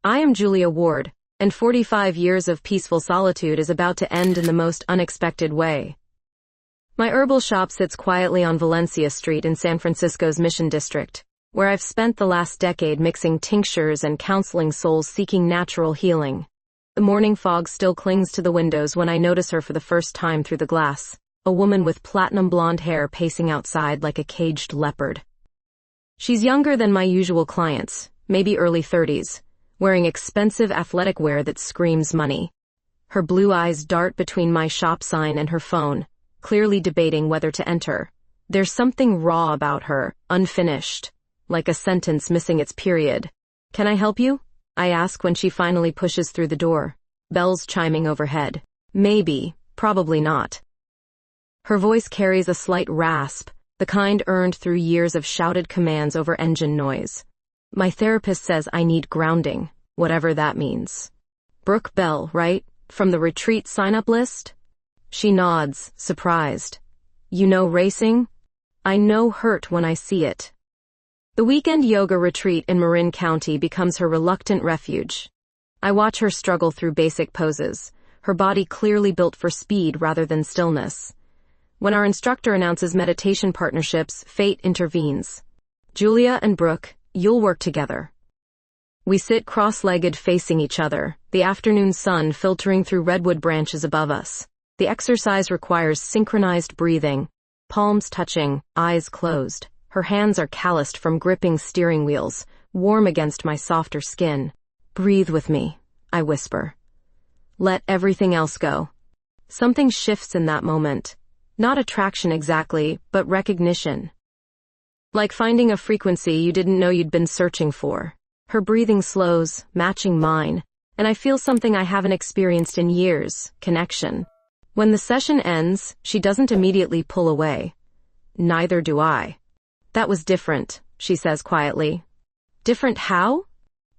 I am Julia Ward, and 45 years of peaceful solitude is about to end in the most unexpected way. My herbal shop sits quietly on Valencia Street in San Francisco's Mission District, where I've spent the last decade mixing tinctures and counseling souls seeking natural healing. The morning fog still clings to the windows when I notice her for the first time through the glass, a woman with platinum blonde hair pacing outside like a caged leopard. She's younger than my usual clients, maybe early 30s, wearing expensive athletic wear that screams money. Her blue eyes dart between my shop sign and her phone, clearly debating whether to enter. There's something raw about her, unfinished, like a sentence missing its period. "Can I help you?" I ask when she finally pushes through the door, bells chiming overhead. Maybe, probably not. Her voice carries a slight rasp, the kind earned through years of shouted commands over engine noise. My therapist says I need grounding, whatever that means. Brooke Bell, right? From the retreat sign-up list? She nods, surprised. You know racing? I know hurt when I see it. The weekend yoga retreat in Marin County becomes her reluctant refuge. I watch her struggle through basic poses, her body clearly built for speed rather than stillness. When our instructor announces meditation partnerships, fate intervenes. Julia and Brooke, you'll work together. We sit cross-legged facing each other, the afternoon sun filtering through redwood branches above us. The exercise requires synchronized breathing, palms touching, eyes closed. Her hands are calloused from gripping steering wheels, warm against my softer skin. Breathe with me, I whisper. Let everything else go. Something shifts in that moment. Not attraction exactly, but recognition. Like finding a frequency you didn't know you'd been searching for. Her breathing slows, matching mine, and I feel something I haven't experienced in years, connection. When the session ends, she doesn't immediately pull away. Neither do I. That was different, she says quietly. Different how?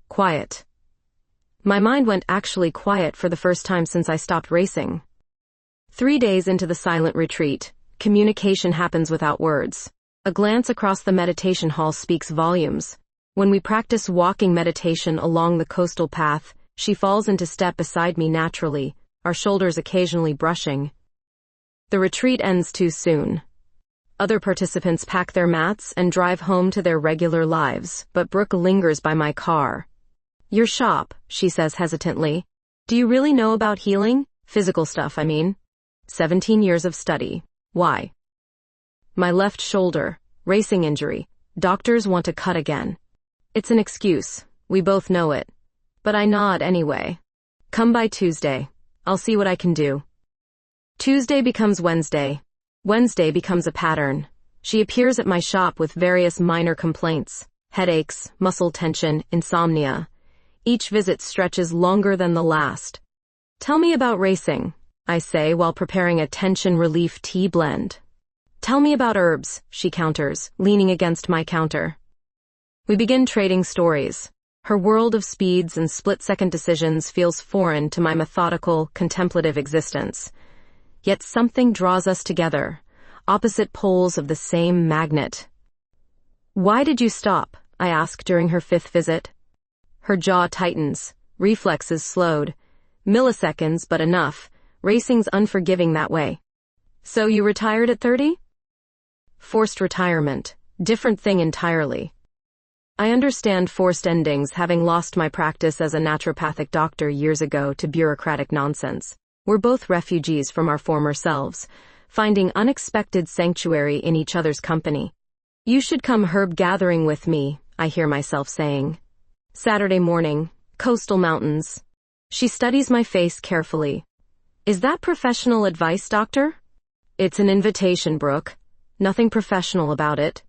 Quiet. My mind went actually quiet for the first time since I stopped racing. 3 days into the silent retreat, communication happens without words. A glance across the meditation hall speaks volumes. When we practice walking meditation along the coastal path, she falls into step beside me naturally, our shoulders occasionally brushing. The retreat ends too soon. Other participants pack their mats and drive home to their regular lives, but Brooke lingers by my car. Your shop, she says hesitantly. Do you really know about healing? Physical stuff, I mean. 17 years of study. Why? My left shoulder, racing injury. Doctors want to cut again. It's an excuse. We both know it. But I nod anyway. Come by Tuesday. I'll see what I can do. Tuesday becomes Wednesday. Wednesday becomes a pattern. She appears at my shop with various minor complaints. Headaches, muscle tension, insomnia. Each visit stretches longer than the last. Tell me about racing, I say while preparing a tension relief tea blend. Tell me about herbs, she counters, leaning against my counter. We begin trading stories. Her world of speeds and split-second decisions feels foreign to my methodical, contemplative existence. Yet something draws us together, opposite poles of the same magnet. Why did you stop? I ask during her 5th visit. Her jaw tightens, reflexes slowed. Milliseconds, but enough. Racing's unforgiving that way. So you retired at 30? Forced retirement. Different thing entirely. I understand forced endings, having lost my practice as a naturopathic doctor years ago to bureaucratic nonsense. We're both refugees from our former selves, finding unexpected sanctuary in each other's company. You should come herb gathering with me, I hear myself saying. Saturday morning, coastal mountains. She studies my face carefully. Is that professional advice, doctor? It's an invitation, Brooke. Nothing professional about it.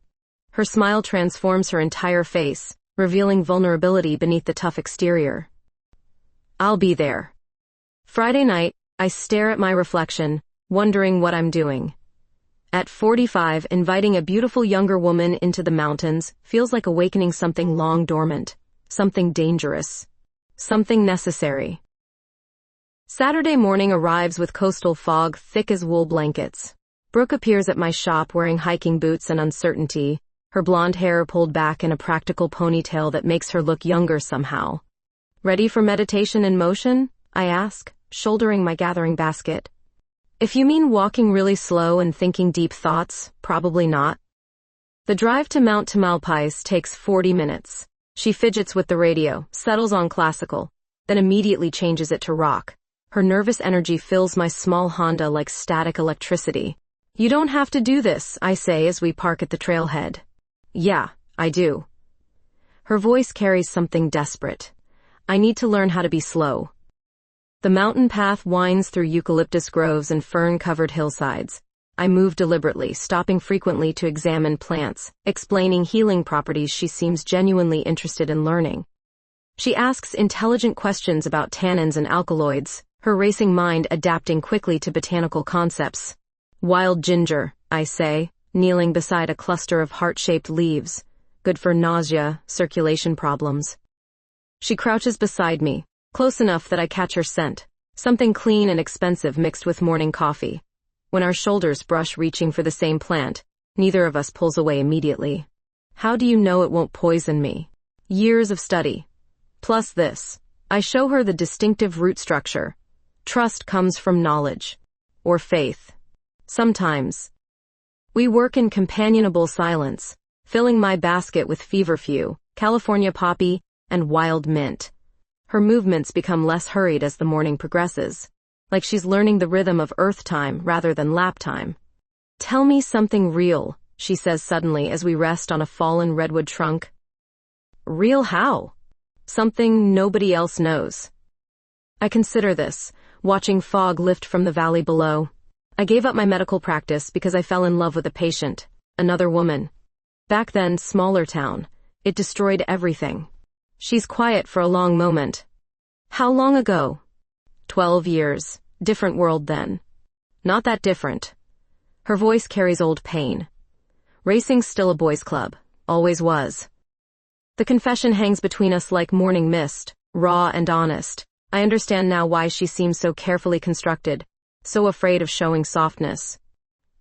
Her smile transforms her entire face, revealing vulnerability beneath the tough exterior. I'll be there. Friday night, I stare at my reflection, wondering what I'm doing. At 45, inviting a beautiful younger woman into the mountains feels like awakening something long dormant, something dangerous, something necessary. Saturday morning arrives with coastal fog thick as wool blankets. Brooke appears at my shop wearing hiking boots and uncertainty, her blonde hair pulled back in a practical ponytail that makes her look younger somehow. Ready for meditation in motion? I ask, shouldering my gathering basket. If you mean walking really slow and thinking deep thoughts, probably not. The drive to Mount Tamalpais takes 40 minutes. She fidgets with the radio, settles on classical, then immediately changes it to rock. Her nervous energy fills my small Honda like static electricity. You don't have to do this, I say as we park at the trailhead. Yeah, I do. Her voice carries something desperate. I need to learn how to be slow. The mountain path winds through eucalyptus groves and fern-covered hillsides. I move deliberately, stopping frequently to examine plants, explaining healing properties she seems genuinely interested in learning. She asks intelligent questions about tannins and alkaloids, her racing mind adapting quickly to botanical concepts. Wild ginger, I say, kneeling beside a cluster of heart-shaped leaves, good for nausea, circulation problems. She crouches beside me, close enough that I catch her scent, something clean and expensive mixed with morning coffee. When our shoulders brush reaching for the same plant, neither of us pulls away immediately. How do you know it won't poison me? Years of study. Plus this. I show her the distinctive root structure. Trust comes from knowledge. Or faith. Sometimes. We work in companionable silence, filling my basket with feverfew, California poppy, and wild mint. Her movements become less hurried as the morning progresses, like she's learning the rhythm of earth time rather than lap time. Tell me something real, she says suddenly as we rest on a fallen redwood trunk. Real how? Something nobody else knows. I consider this, watching fog lift from the valley below. I gave up my medical practice because I fell in love with a patient, another woman. Back then, smaller town. It destroyed everything. She's quiet for a long moment. How long ago? 12 years. Different world then. Not that different. Her voice carries old pain. Racing's still a boys' club. Always was. The confession hangs between us like morning mist, raw and honest. I understand now why she seems so carefully constructed, so afraid of showing softness.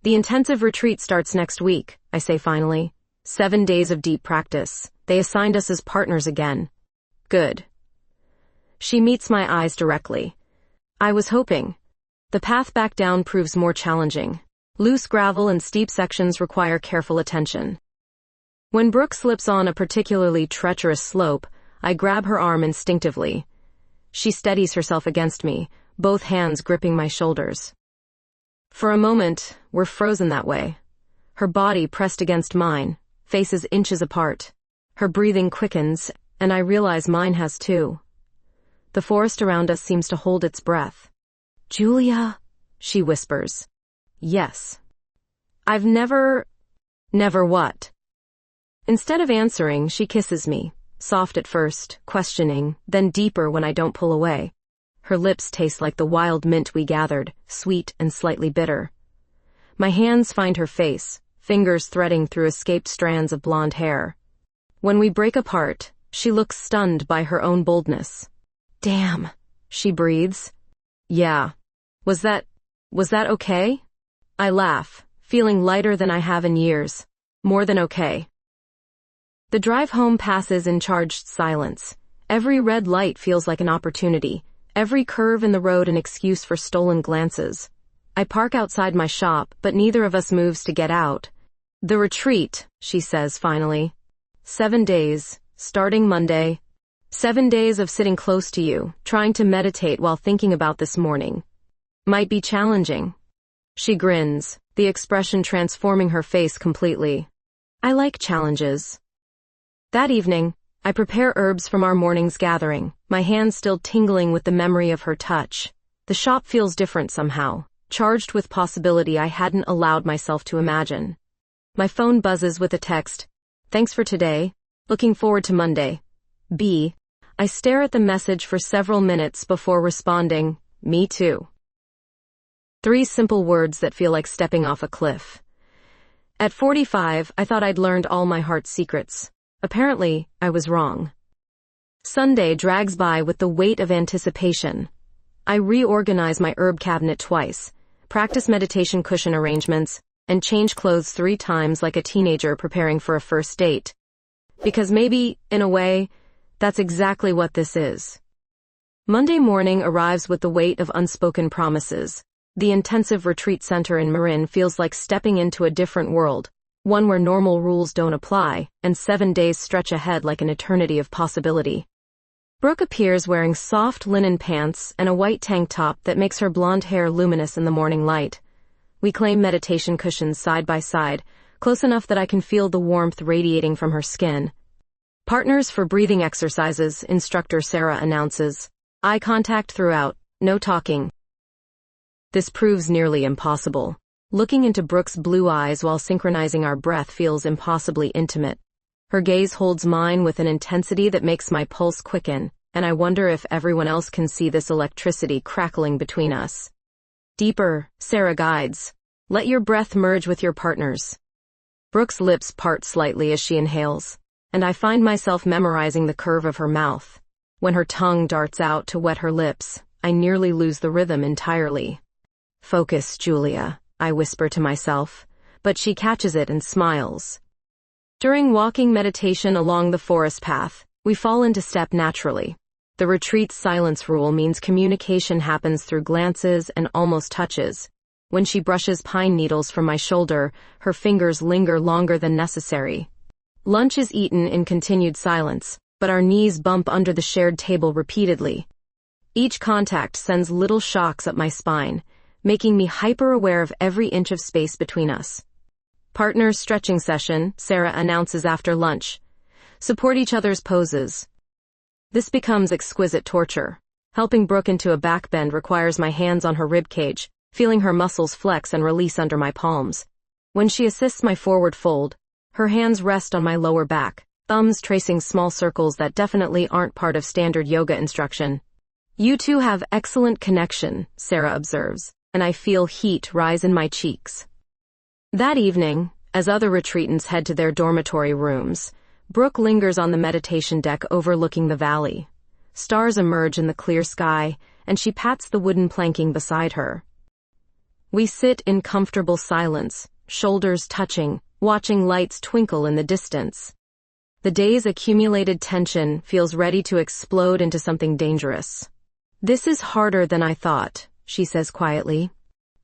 The intensive retreat starts next week, I say finally. 7 days of deep practice. They assigned us as partners again. Good. She meets my eyes directly. I was hoping. The path back down proves more challenging. Loose gravel and steep sections require careful attention. When Brooke slips on a particularly treacherous slope, I grab her arm instinctively. She steadies herself against me, both hands gripping my shoulders. For a moment, we're frozen that way. Her body pressed against mine, faces inches apart. Her breathing quickens, and I realize mine has too. The forest around us seems to hold its breath. Julia, she whispers. Yes. I've never what? Instead of answering, she kisses me, soft at first, questioning, then deeper when I don't pull away. Her lips taste like the wild mint we gathered, sweet and slightly bitter. My hands find her face, fingers threading through escaped strands of blonde hair. When we break apart, she looks stunned by her own boldness. Damn, she breathes. Yeah. Was that okay? I laugh, feeling lighter than I have in years. More than okay. The drive home passes in charged silence. Every red light feels like an opportunity. Every curve in the road an excuse for stolen glances. I park outside my shop, but neither of us moves to get out. The retreat, she says finally. 7 days, starting Monday. 7 days of sitting close to you, trying to meditate while thinking about this morning. Might be challenging. She grins, the expression transforming her face completely. I like challenges. That evening, I prepare herbs from our morning's gathering, my hands still tingling with the memory of her touch. The shop feels different somehow, charged with possibility I hadn't allowed myself to imagine. My phone buzzes with a text. Thanks for today. Looking forward to Monday. B. I stare at the message for several minutes before responding, me too. 3 simple words that feel like stepping off a cliff. At 45, I thought I'd learned all my heart's secrets. Apparently, I was wrong. Sunday drags by with the weight of anticipation. I reorganize my herb cabinet twice, practice meditation cushion arrangements, and change clothes 3 times like a teenager preparing for a first date. Because maybe, in a way, that's exactly what this is. Monday morning arrives with the weight of unspoken promises. The intensive retreat center in Marin feels like stepping into a different world, one where normal rules don't apply, and 7 days stretch ahead like an eternity of possibility. Brooke appears wearing soft linen pants and a white tank top that makes her blonde hair luminous in the morning light. We claim meditation cushions side by side, close enough that I can feel the warmth radiating from her skin. Partners for breathing exercises, instructor Sarah announces. Eye contact throughout, no talking. This proves nearly impossible. Looking into Brooke's blue eyes while synchronizing our breath feels impossibly intimate. Her gaze holds mine with an intensity that makes my pulse quicken, and I wonder if everyone else can see this electricity crackling between us. Deeper, Sarah guides. Let your breath merge with your partner's. Brooke's lips part slightly as she inhales, and I find myself memorizing the curve of her mouth. When her tongue darts out to wet her lips, I nearly lose the rhythm entirely. Focus, Julia, I whisper to myself, but she catches it and smiles. During walking meditation along the forest path, we fall into step naturally. The retreat's silence rule means communication happens through glances and almost touches. When she brushes pine needles from my shoulder, her fingers linger longer than necessary. Lunch is eaten in continued silence, but our knees bump under the shared table repeatedly. Each contact sends little shocks up my spine, making me hyper-aware of every inch of space between us. Partner stretching session, Sarah announces after lunch. Support each other's poses. This becomes exquisite torture. Helping Brooke into a backbend requires my hands on her ribcage, feeling her muscles flex and release under my palms. When she assists my forward fold, her hands rest on my lower back, thumbs tracing small circles that definitely aren't part of standard yoga instruction. You two have excellent connection, Sarah observes, and I feel heat rise in my cheeks. That evening, as other retreatants head to their dormitory rooms, Brooke lingers on the meditation deck overlooking the valley. Stars emerge in the clear sky, and she pats the wooden planking beside her. We sit in comfortable silence, shoulders touching, watching lights twinkle in the distance. The day's accumulated tension feels ready to explode into something dangerous. This is harder than I thought, she says quietly.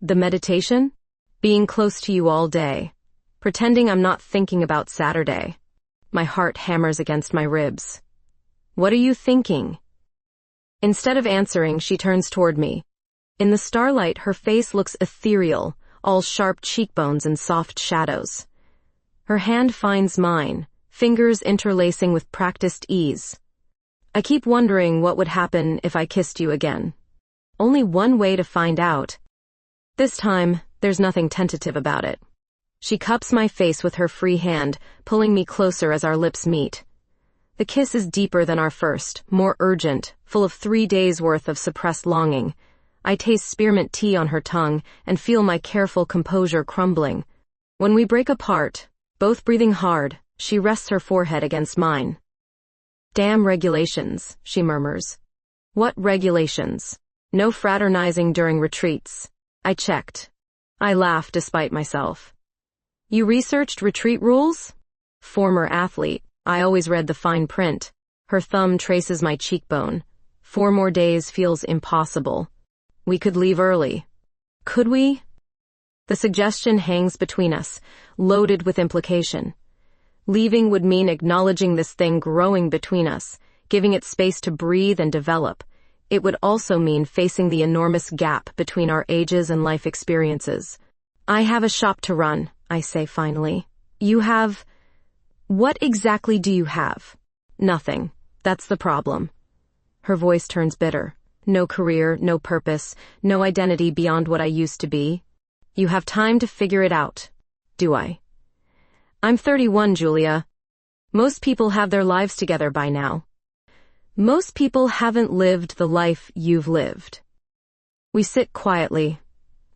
The meditation? Being close to you all day. Pretending I'm not thinking about Saturday. My heart hammers against my ribs. What are you thinking? Instead of answering, she turns toward me. In the starlight, her face looks ethereal, all sharp cheekbones and soft shadows. Her hand finds mine, fingers interlacing with practiced ease. I keep wondering what would happen if I kissed you again. Only one way to find out. This time, there's nothing tentative about it. She cups my face with her free hand, pulling me closer as our lips meet. The kiss is deeper than our first, more urgent, full of 3 days' worth of suppressed longing. I taste spearmint tea on her tongue and feel my careful composure crumbling. When we break apart, both breathing hard, she rests her forehead against mine. Damn regulations, she murmurs. What regulations? No fraternizing during retreats. I checked. I laugh despite myself. You researched retreat rules? Former athlete, I always read the fine print. Her thumb traces my cheekbone. 4 more days feels impossible. We could leave early. Could we? The suggestion hangs between us, loaded with implication. Leaving would mean acknowledging this thing growing between us, giving it space to breathe and develop. It would also mean facing the enormous gap between our ages and life experiences. I have a shop to run, I say finally. You have... What exactly do you have? Nothing. That's the problem. Her voice turns bitter. No career, no purpose, no identity beyond what I used to be. You have time to figure it out. Do I? I'm 31, Julia. Most people have their lives together by now. Most people haven't lived the life you've lived. We sit quietly,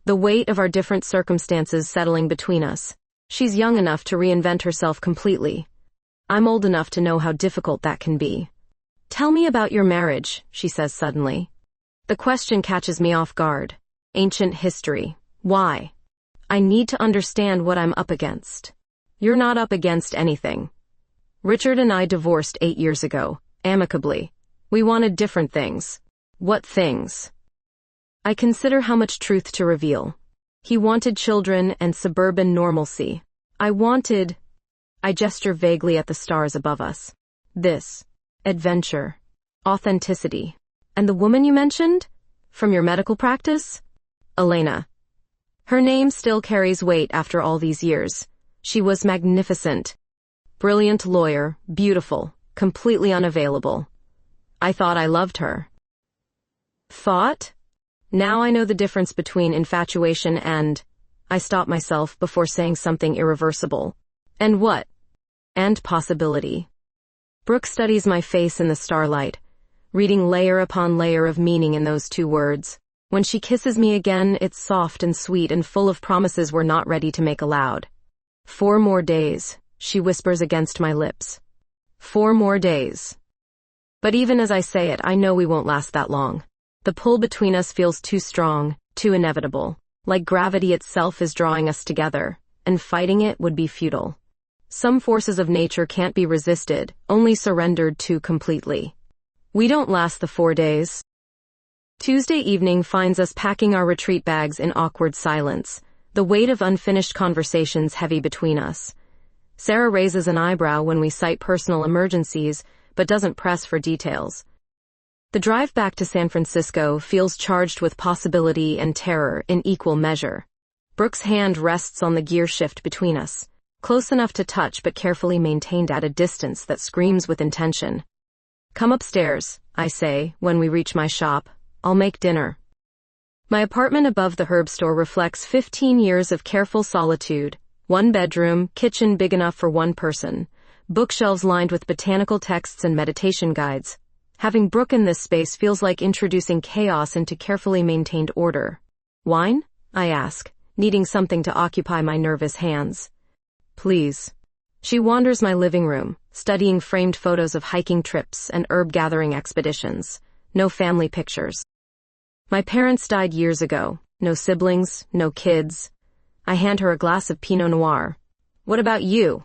the weight of our different circumstances settling between us. She's young enough to reinvent herself completely. I'm old enough to know how difficult that can be. Tell me about your marriage, she says suddenly. The question catches me off guard. Ancient history. Why? I need to understand what I'm up against. You're not up against anything. Richard and I divorced 8 years ago, amicably. We wanted different things. What things? I consider how much truth to reveal. He wanted children and suburban normalcy. I gesture vaguely at the stars above us. This. Adventure. Authenticity. And the woman you mentioned? From your medical practice? Elena. Her name still carries weight after all these years. She was magnificent. Brilliant lawyer, beautiful, completely unavailable. I thought I loved her. Thought? Now I know the difference between infatuation and... I stop myself before saying something irreversible. And what? And possibility. Brooke studies my face in the starlight, reading layer upon layer of meaning in those two words. When she kisses me again, it's soft and sweet and full of promises we're not ready to make aloud. 4 more days, she whispers against my lips. 4 more days. But even as I say it, I know we won't last that long. The pull between us feels too strong, too inevitable, like gravity itself is drawing us together, and fighting it would be futile. Some forces of nature can't be resisted, only surrendered to completely. We don't last the 4 days. Tuesday evening finds us packing our retreat bags in awkward silence, the weight of unfinished conversations heavy between us. Sarah raises an eyebrow when we cite personal emergencies, but doesn't press for details. The drive back to San Francisco feels charged with possibility and terror in equal measure. Brooke's hand rests on the gear shift between us, close enough to touch but carefully maintained at a distance that screams with intention. Come upstairs, I say, when we reach my shop. I'll make dinner. My apartment above the herb store reflects 15 years of careful solitude. 1 bedroom, kitchen big enough for 1 person, bookshelves lined with botanical texts and meditation guides. Having Brooke in this space feels like introducing chaos into carefully maintained order. Wine? I ask, needing something to occupy my nervous hands. Please. She wanders my living room, studying framed photos of hiking trips and herb-gathering expeditions. No family pictures. My parents died years ago. No siblings, no kids. I hand her a glass of Pinot Noir. What about you?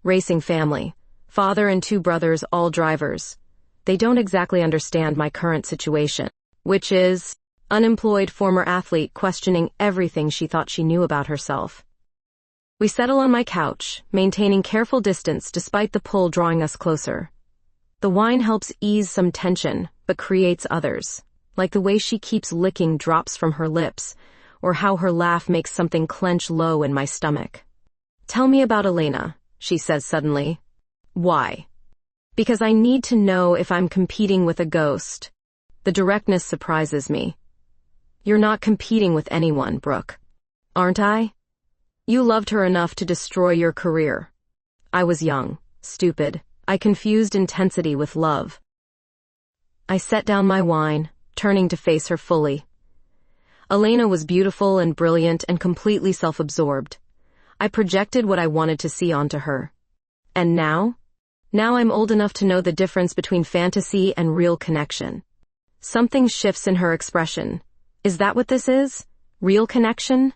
Racing family. Father and 2 brothers, all drivers. They don't exactly understand my current situation, which is unemployed former athlete questioning everything she thought she knew about herself. We settle on my couch, maintaining careful distance despite the pull drawing us closer. The wine helps ease some tension, but creates others, like the way she keeps licking drops from her lips, or how her laugh makes something clench low in my stomach. Tell me about Elena, she says suddenly. Why? Because I need to know if I'm competing with a ghost. The directness surprises me. You're not competing with anyone, Brooke. Aren't I? You loved her enough to destroy your career. I was young, stupid. I confused intensity with love. I set down my wine, turning to face her fully. Elena was beautiful and brilliant and completely self-absorbed. I projected what I wanted to see onto her. And now? Now I'm old enough to know the difference between fantasy and real connection. Something shifts in her expression. Is that what this is? Real connection?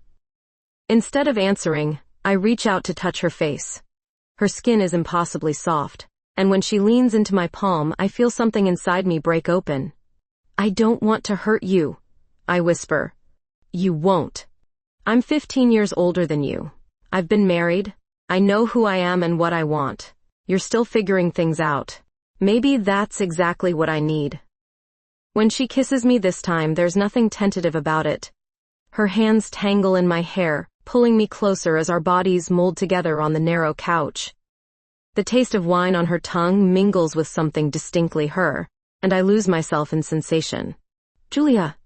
Instead of answering, I reach out to touch her face. Her skin is impossibly soft, and when she leans into my palm, I feel something inside me break open. I don't want to hurt you, I whisper. You won't. I'm 15 years older than you. I've been married. I know who I am and what I want. You're still figuring things out. Maybe that's exactly what I need. When she kisses me this time, there's nothing tentative about it. Her hands tangle in my hair, pulling me closer as our bodies mold together on the narrow couch. The taste of wine on her tongue mingles with something distinctly her, and I lose myself in sensation. Julia.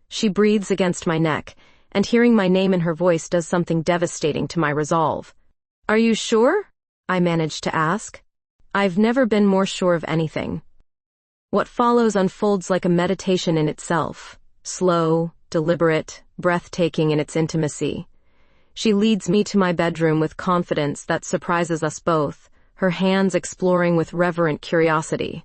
She breathes against my neck, and hearing my name in her voice does something devastating to my resolve. Are you sure? I managed to ask. I've never been more sure of anything. What follows unfolds like a meditation in itself, slow, deliberate, breathtaking in its intimacy. She leads me to my bedroom with confidence that surprises us both, her hands exploring with reverent curiosity.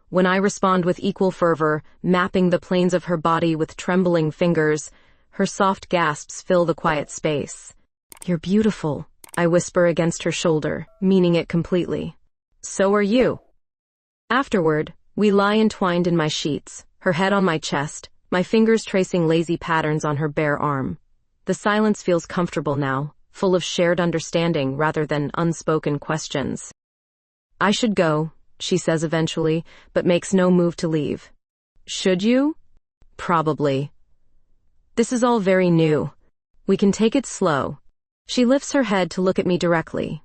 When I respond with equal fervor, mapping the planes of her body with trembling fingers, her soft gasps fill the quiet space. You're beautiful, I whisper against her shoulder, meaning it completely. So are you. Afterward, we lie entwined in my sheets, her head on my chest, my fingers tracing lazy patterns on her bare arm. The silence feels comfortable now, full of shared understanding rather than unspoken questions. I should go, she says eventually, but makes no move to leave. Should you? Probably. This is all very new. We can take it slow. She lifts her head to look at me directly.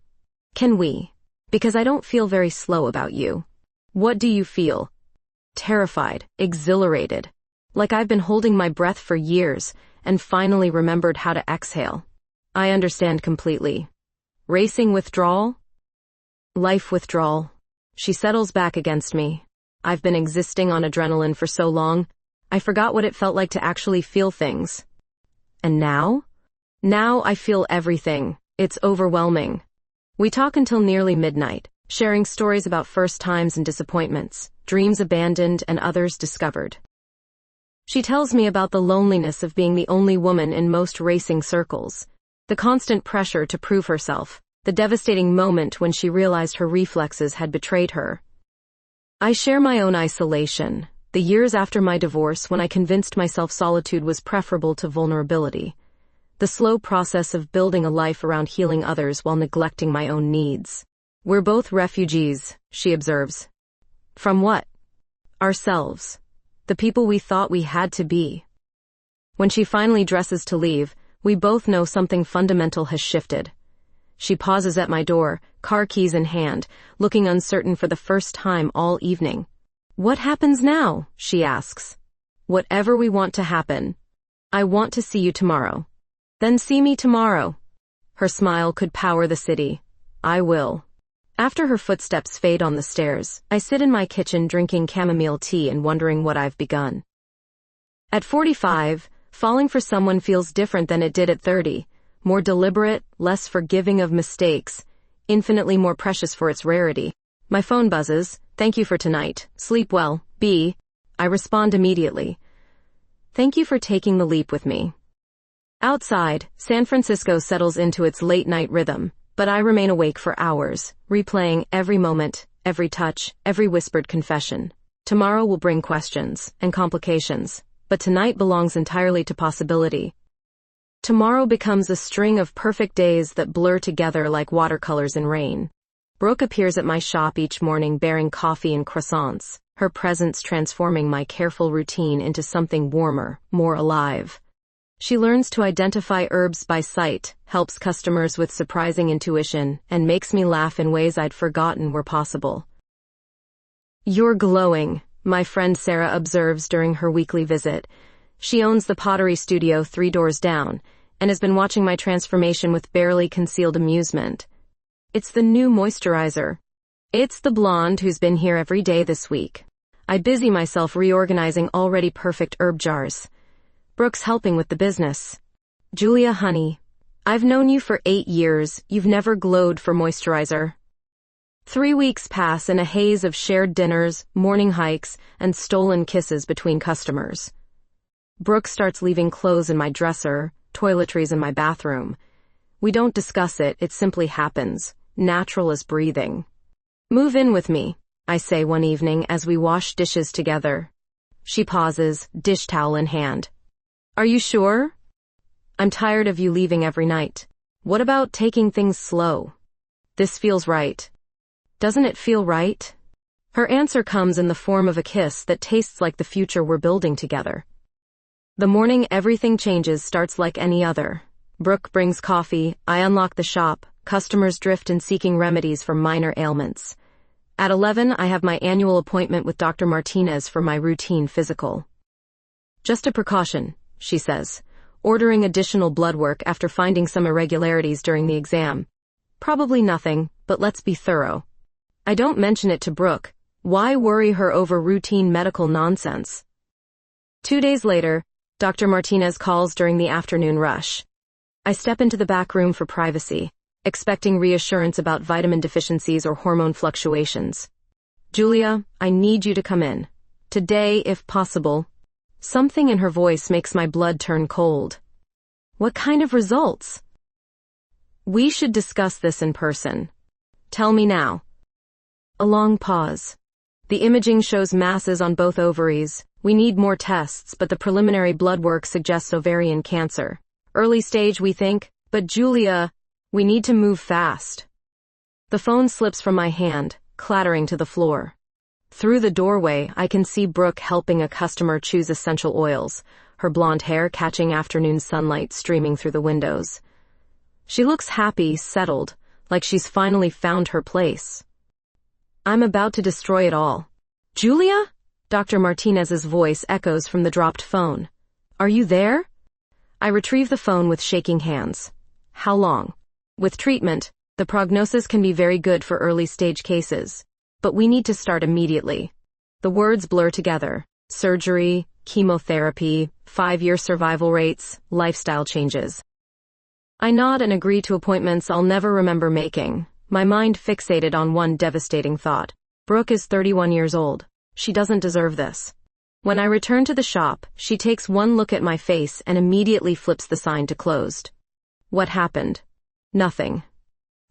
Can we? Because I don't feel very slow about you. What do you feel? Terrified, exhilarated. Like I've been holding my breath for years and finally remembered how to exhale. I understand completely. Racing withdrawal? Life withdrawal. She settles back against me. I've been existing on adrenaline for so long, I forgot what it felt like to actually feel things. And now? Now I feel everything. It's overwhelming. We talk until nearly midnight, sharing stories about first times and disappointments, dreams abandoned and others discovered. She tells me about the loneliness of being the only woman in most racing circles, the constant pressure to prove herself, the devastating moment when she realized her reflexes had betrayed her. I share my own isolation, the years after my divorce when I convinced myself solitude was preferable to vulnerability, the slow process of building a life around healing others while neglecting my own needs. We're both refugees, she observes. From what? Ourselves. The people we thought we had to be. When she finally dresses to leave, we both know something fundamental has shifted. She pauses at my door, car keys in hand, looking uncertain for the first time all evening. What happens now? She asks. Whatever we want to happen. I want to see you tomorrow. Then see me tomorrow. Her smile could power the city. I will. After her footsteps fade on the stairs, I sit in my kitchen drinking chamomile tea and wondering what I've begun. At 45, falling for someone feels different than it did at 30, more deliberate, less forgiving of mistakes, infinitely more precious for its rarity. My phone buzzes. Thank you for tonight. Sleep well. B. I respond immediately. Thank you for taking the leap with me. Outside, San Francisco settles into its late-night rhythm, but I remain awake for hours, replaying every moment, every touch, every whispered confession. Tomorrow will bring questions and complications, but tonight belongs entirely to possibility. Tomorrow becomes a string of perfect days that blur together like watercolors in rain. Brooke appears at my shop each morning bearing coffee and croissants, her presence transforming my careful routine into something warmer, more alive. She learns to identify herbs by sight, helps customers with surprising intuition, and makes me laugh in ways I'd forgotten were possible. You're glowing, my friend Sarah observes during her weekly visit. She owns the pottery studio 3 doors down, and has been watching my transformation with barely concealed amusement. It's the new moisturizer. It's the blonde who's been here every day this week. I busy myself reorganizing already perfect herb jars. Brooke's helping with the business. Julia, honey, I've known you for 8 years. You've never glowed for moisturizer. 3 weeks pass in a haze of shared dinners, morning hikes, and stolen kisses between customers. Brooke starts leaving clothes in my dresser, toiletries in my bathroom. We don't discuss it, it simply happens, natural as breathing. Move in with me, I say one evening as we wash dishes together. She pauses, dish towel in hand. Are you sure? I'm tired of you leaving every night. What about taking things slow? This feels right. Doesn't it feel right? Her answer comes in the form of a kiss that tastes like the future we're building together. The morning everything changes starts like any other. Brooke brings coffee, I unlock the shop, customers drift in seeking remedies for minor ailments. At 11, I have my annual appointment with Dr. Martinez for my routine physical. Just a precaution, she says, ordering additional blood work after finding some irregularities during the exam. Probably nothing, but let's be thorough. I don't mention it to Brooke. Why worry her over routine medical nonsense? 2 days later, Dr. Martinez calls during the afternoon rush. I step into the back room for privacy, expecting reassurance about vitamin deficiencies or hormone fluctuations. Julia, I need you to come in. Today, if possible. Something in her voice makes my blood turn cold. What kind of results? We should discuss this in person. Tell me now. A long pause. The imaging shows masses on both ovaries, We need more tests, but the preliminary blood work suggests ovarian cancer. Early stage, we think, but Julia, we need to move fast. The phone slips from my hand, clattering to the floor. Through the doorway, I can see Brooke helping a customer choose essential oils, her blonde hair catching afternoon sunlight streaming through the windows. She looks happy, settled, like she's finally found her place. I'm about to destroy it all. Julia? Dr. Martinez's voice echoes from the dropped phone. Are you there? I retrieve the phone with shaking hands. How long? With treatment, the prognosis can be very good for early-stage cases, but we need to start immediately. The words blur together. Surgery, chemotherapy, 5-year survival rates, lifestyle changes. I nod and agree to appointments I'll never remember making, my mind fixated on one devastating thought. Brooke is 31 years old. She doesn't deserve this. When I return to the shop, she takes one look at my face and immediately flips the sign to closed. What happened? Nothing.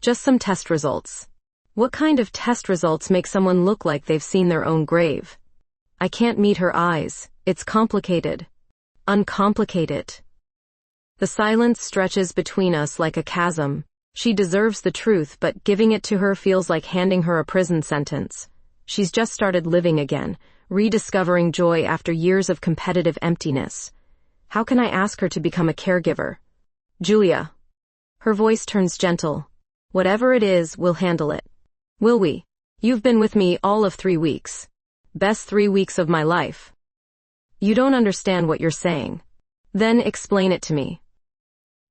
Just some test results. What kind of test results make someone look like they've seen their own grave? I can't meet her eyes. It's complicated. Uncomplicate it. The silence stretches between us like a chasm. She deserves the truth, but giving it to her feels like handing her a prison sentence. She's just started living again, rediscovering joy after years of competitive emptiness. How can I ask her to become a caregiver? Julia. Her voice turns gentle. Whatever it is, we'll handle it. Will we? You've been with me all of 3 weeks. Best 3 weeks of my life. You don't understand what you're saying. Then explain it to me.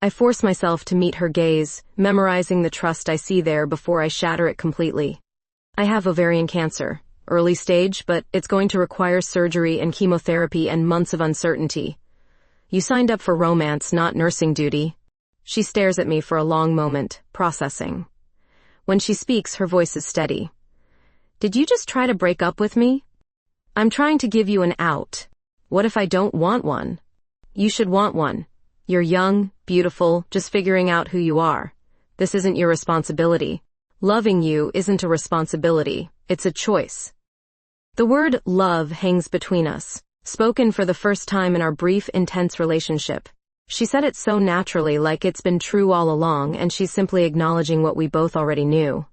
I force myself to meet her gaze, memorizing the trust I see there before I shatter it completely. I have ovarian cancer, early stage, but it's going to require surgery and chemotherapy and months of uncertainty. You signed up for romance, not nursing duty. She stares at me for a long moment, processing. When she speaks, her voice is steady. Did you just try to break up with me? I'm trying to give you an out. What if I don't want one? You should want one. You're young, beautiful, just figuring out who you are. This isn't your responsibility. Loving you isn't a responsibility, it's a choice. The word love hangs between us, spoken for the first time in our brief, intense relationship. She said it so naturally, like it's been true all along, and she's simply acknowledging what we both already knew.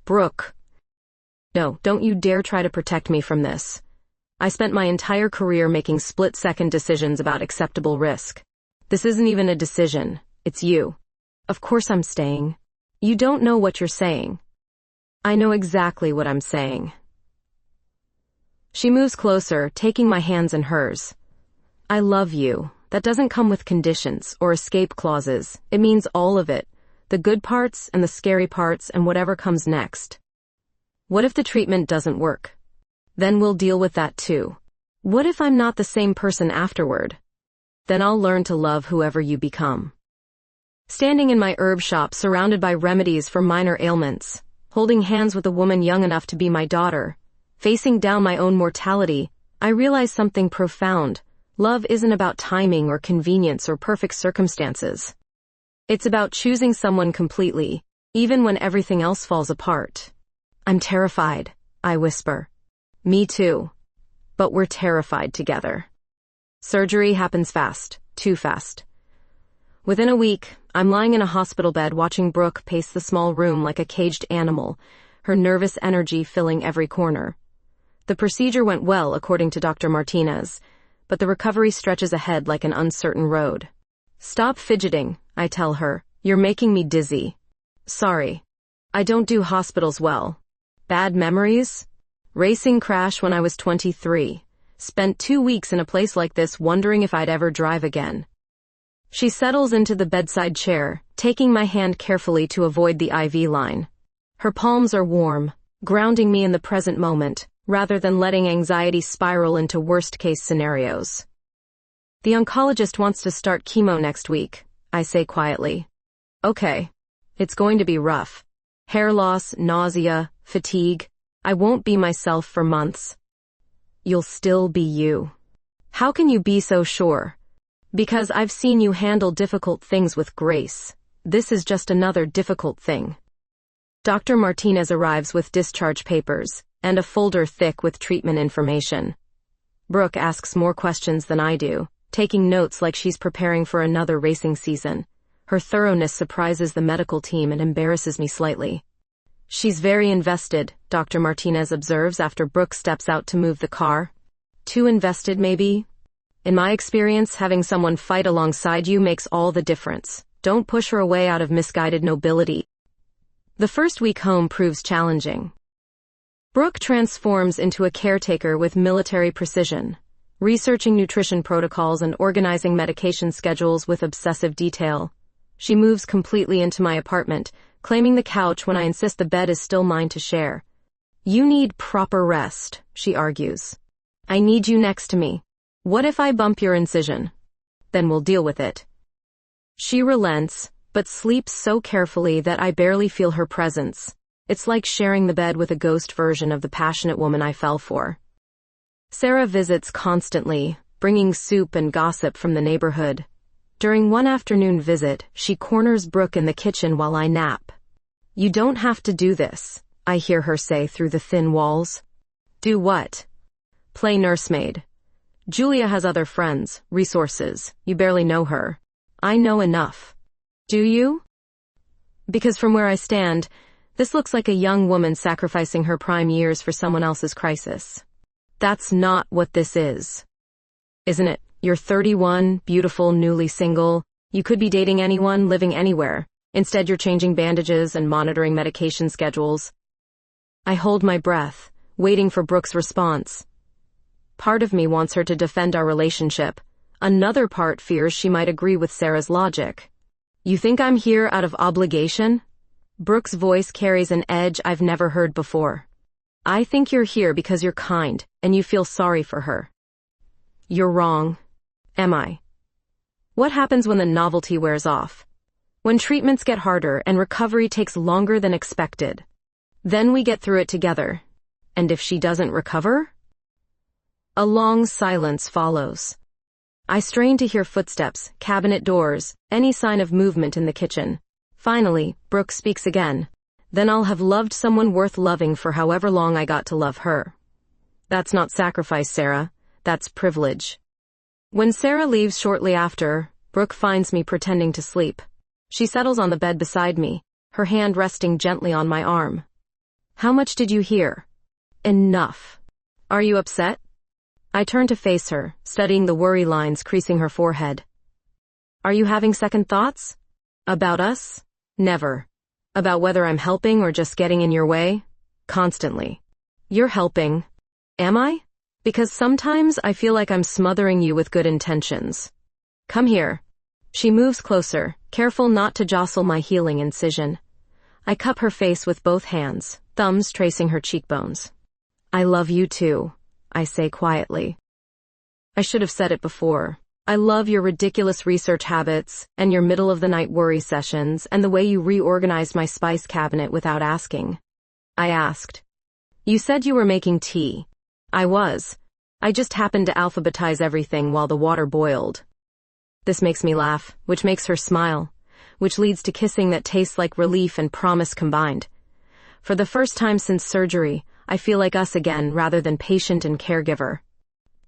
Brooke. No, don't you dare try to protect me from this. I spent my entire career making split-second decisions about acceptable risk. This isn't even a decision. It's you. Of course I'm staying. You don't know what you're saying. I know exactly what I'm saying. She moves closer, taking my hands in hers. I love you. That doesn't come with conditions or escape clauses. It means all of it. The good parts and the scary parts and whatever comes next. What if the treatment doesn't work? Then we'll deal with that too. What if I'm not the same person afterward? Then I'll learn to love whoever you become. Standing in my herb shop surrounded by remedies for minor ailments, holding hands with a woman young enough to be my daughter, facing down my own mortality, I realize something profound. Love isn't about timing or convenience or perfect circumstances. It's about choosing someone completely, even when everything else falls apart. I'm terrified, I whisper. Me too. But we're terrified together. Surgery happens fast, too fast. Within a week, I'm lying in a hospital bed watching Brooke pace the small room like a caged animal, her nervous energy filling every corner. The procedure went well, according to Dr. Martinez, but the recovery stretches ahead like an uncertain road. Stop fidgeting, I tell her. You're making me dizzy. Sorry. I don't do hospitals well. Bad memories? Racing crash when I was 23. Spent 2 weeks in a place like this wondering if I'd ever drive again. She settles into the bedside chair, taking my hand carefully to avoid the IV line. Her palms are warm, grounding me in the present moment, rather than letting anxiety spiral into worst-case scenarios. The oncologist wants to start chemo next week, I say quietly. Okay. It's going to be rough. Hair loss, nausea, fatigue. I won't be myself for months. You'll still be you. How can you be so sure? Because I've seen you handle difficult things with grace. This is just another difficult thing. Dr. Martinez arrives with discharge papers and a folder thick with treatment information. Brooke asks more questions than I do, taking notes like she's preparing for another racing season. Her thoroughness surprises the medical team and embarrasses me slightly. She's very invested, Dr. Martinez observes after Brooke steps out to move the car. Too invested, maybe? In my experience, having someone fight alongside you makes all the difference. Don't push her away out of misguided nobility. The first week home proves challenging. Brooke transforms into a caretaker with military precision, researching nutrition protocols and organizing medication schedules with obsessive detail. She moves completely into my apartment, claiming the couch when I insist the bed is still mine to share. You need proper rest, she argues. I need you next to me. What if I bump your incision? Then we'll deal with it. She relents, but sleeps so carefully that I barely feel her presence. It's like sharing the bed with a ghost version of the passionate woman I fell for. Sarah visits constantly, bringing soup and gossip from the neighborhood. During one afternoon visit, she corners Brooke in the kitchen while I nap. You don't have to do this, I hear her say through the thin walls. Do what? Play nursemaid. Julia has other friends, resources. You barely know her. I know enough. Do you? Because from where I stand, this looks like a young woman sacrificing her prime years for someone else's crisis. That's not what this is. Isn't it? You're 31, beautiful, newly single. You could be dating anyone, living anywhere. Instead, you're changing bandages and monitoring medication schedules. I hold my breath, waiting for Brooke's response. Part of me wants her to defend our relationship. Another part fears she might agree with Sarah's logic. You think I'm here out of obligation? Brooke's voice carries an edge I've never heard before. I think you're here because you're kind, and you feel sorry for her. You're wrong. Am I? What happens when the novelty wears off? When treatments get harder and recovery takes longer than expected? Then we get through it together. And if she doesn't recover? A long silence follows. I strain to hear footsteps, cabinet doors, any sign of movement in the kitchen. Finally, Brooke speaks again. Then I'll have loved someone worth loving for however long I got to love her. That's not sacrifice, Sarah. That's privilege. When Sarah leaves shortly after, Brooke finds me pretending to sleep. She settles on the bed beside me, her hand resting gently on my arm. How much did you hear? Enough. Are you upset? I turn to face her, studying the worry lines creasing her forehead. Are you having second thoughts? About us? Never. About whether I'm helping or just getting in your way? Constantly. You're helping. Am I? Because sometimes I feel like I'm smothering you with good intentions. Come here. She moves closer, careful not to jostle my healing incision. I cup her face with both hands, thumbs tracing her cheekbones. I love you too, I say quietly. I should have said it before. I love your ridiculous research habits, and your middle-of-the-night worry sessions, and the way you reorganized my spice cabinet without asking. I asked. You said you were making tea. I was. I just happened to alphabetize everything while the water boiled. This makes me laugh, which makes her smile, which leads to kissing that tastes like relief and promise combined. For the first time since surgery, I feel like us again rather than patient and caregiver.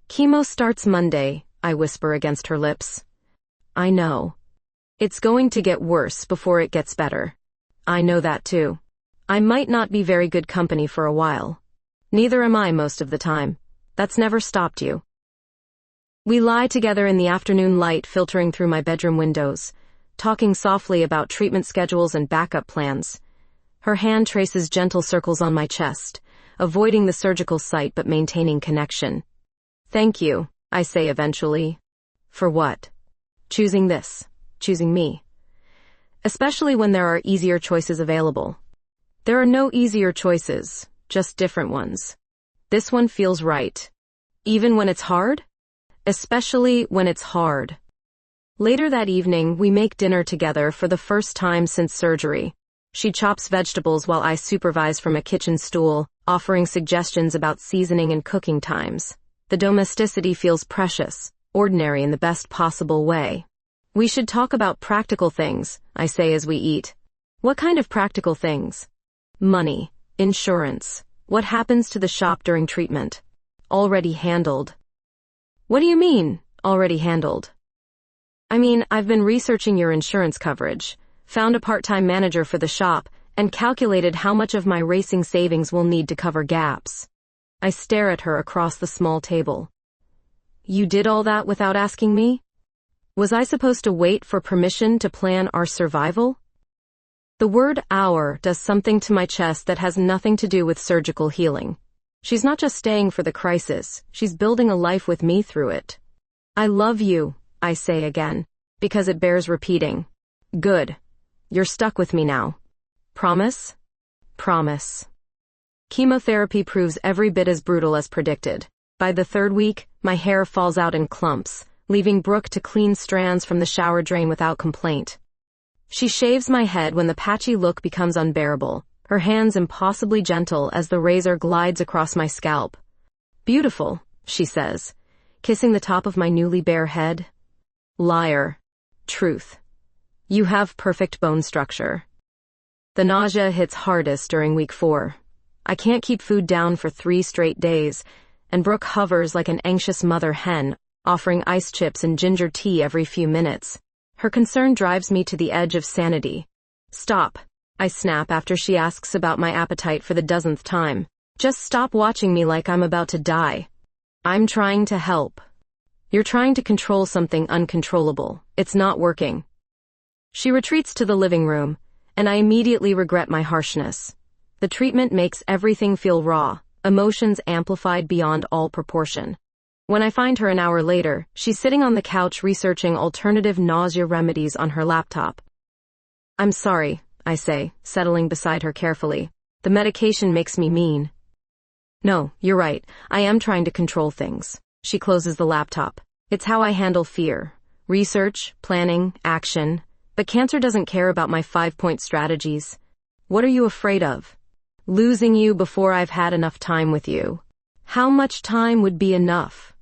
Chemo starts Monday, I whisper against her lips. I know. It's going to get worse before it gets better. I know that too. I might not be very good company for a while. Neither am I most of the time. That's never stopped you. We lie together in the afternoon light filtering through my bedroom windows, talking softly about treatment schedules and backup plans. Her hand traces gentle circles on my chest, avoiding the surgical site but maintaining connection. Thank you, I say eventually. For what? Choosing this. Choosing me. Especially when there are easier choices available. There are no easier choices, just different ones. This one feels right. Even when it's hard? Especially when it's hard. Later that evening, we make dinner together for the first time since surgery. She chops vegetables while I supervise from a kitchen stool, offering suggestions about seasoning and cooking times. The domesticity feels precious, ordinary in the best possible way. We should talk about practical things, I say as we eat. What kind of practical things? Money. Insurance. What happens to the shop during treatment? Already handled. What do you mean, already handled? I mean, I've been researching your insurance coverage, found a part-time manager for the shop, and calculated how much of my racing savings will need to cover gaps. I stare at her across the small table. You did all that without asking me? Was I supposed to wait for permission to plan our survival? The word "our" does something to my chest that has nothing to do with surgical healing. She's not just staying for the crisis, she's building a life with me through it. I love you, I say again, because it bears repeating. Good. You're stuck with me now. Promise? Promise. Chemotherapy proves every bit as brutal as predicted. By the third week, my hair falls out in clumps, leaving Brooke to clean strands from the shower drain without complaint. She shaves my head when the patchy look becomes unbearable, her hands impossibly gentle as the razor glides across my scalp. Beautiful, she says, kissing the top of my newly bare head. Liar. Truth. You have perfect bone structure. The nausea hits hardest during week 4. I can't keep food down for 3 straight days, and Brooke hovers like an anxious mother hen, offering ice chips and ginger tea every few minutes. Her concern drives me to the edge of sanity. Stop, I snap after she asks about my appetite for the dozenth time. Just stop watching me like I'm about to die. I'm trying to help. You're trying to control something uncontrollable. It's not working. She retreats to the living room, and I immediately regret my harshness. The treatment makes everything feel raw, emotions amplified beyond all proportion. When I find her an hour later, she's sitting on the couch researching alternative nausea remedies on her laptop. I'm sorry, I say, settling beside her carefully. The medication makes me mean. No, you're right. I am trying to control things. She closes the laptop. It's how I handle fear. Research, planning, action. But cancer doesn't care about my 5-point strategies. What are you afraid of? Losing you before I've had enough time with you. How much time would be enough?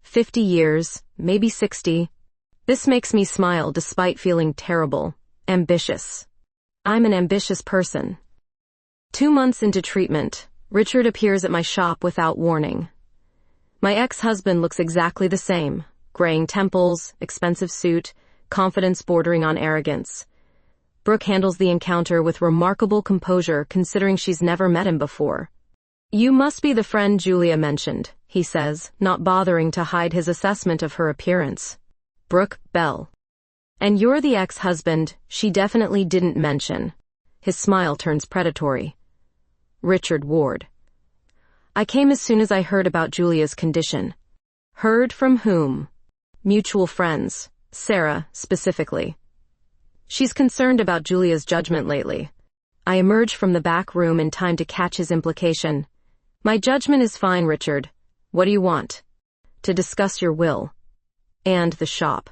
50 years, maybe 60. This makes me smile despite feeling terrible. Ambitious. I'm an ambitious person. 2 months into treatment, Richard appears at my shop without warning. My ex-husband looks exactly the same. Graying temples, expensive suit, confidence bordering on arrogance. Brooke handles the encounter with remarkable composure considering she's never met him before. You must be the friend Julia mentioned, he says, not bothering to hide his assessment of her appearance. Brooke Bell. And you're the ex-husband she definitely didn't mention. His smile turns predatory. Richard Ward. I came as soon as I heard about Julia's condition. Heard from whom? Mutual friends, Sarah specifically. She's concerned about Julia's judgment lately. I emerge from the back room in time to catch his implication. My judgment is fine, Richard. What do you want? To discuss your will. And the shop.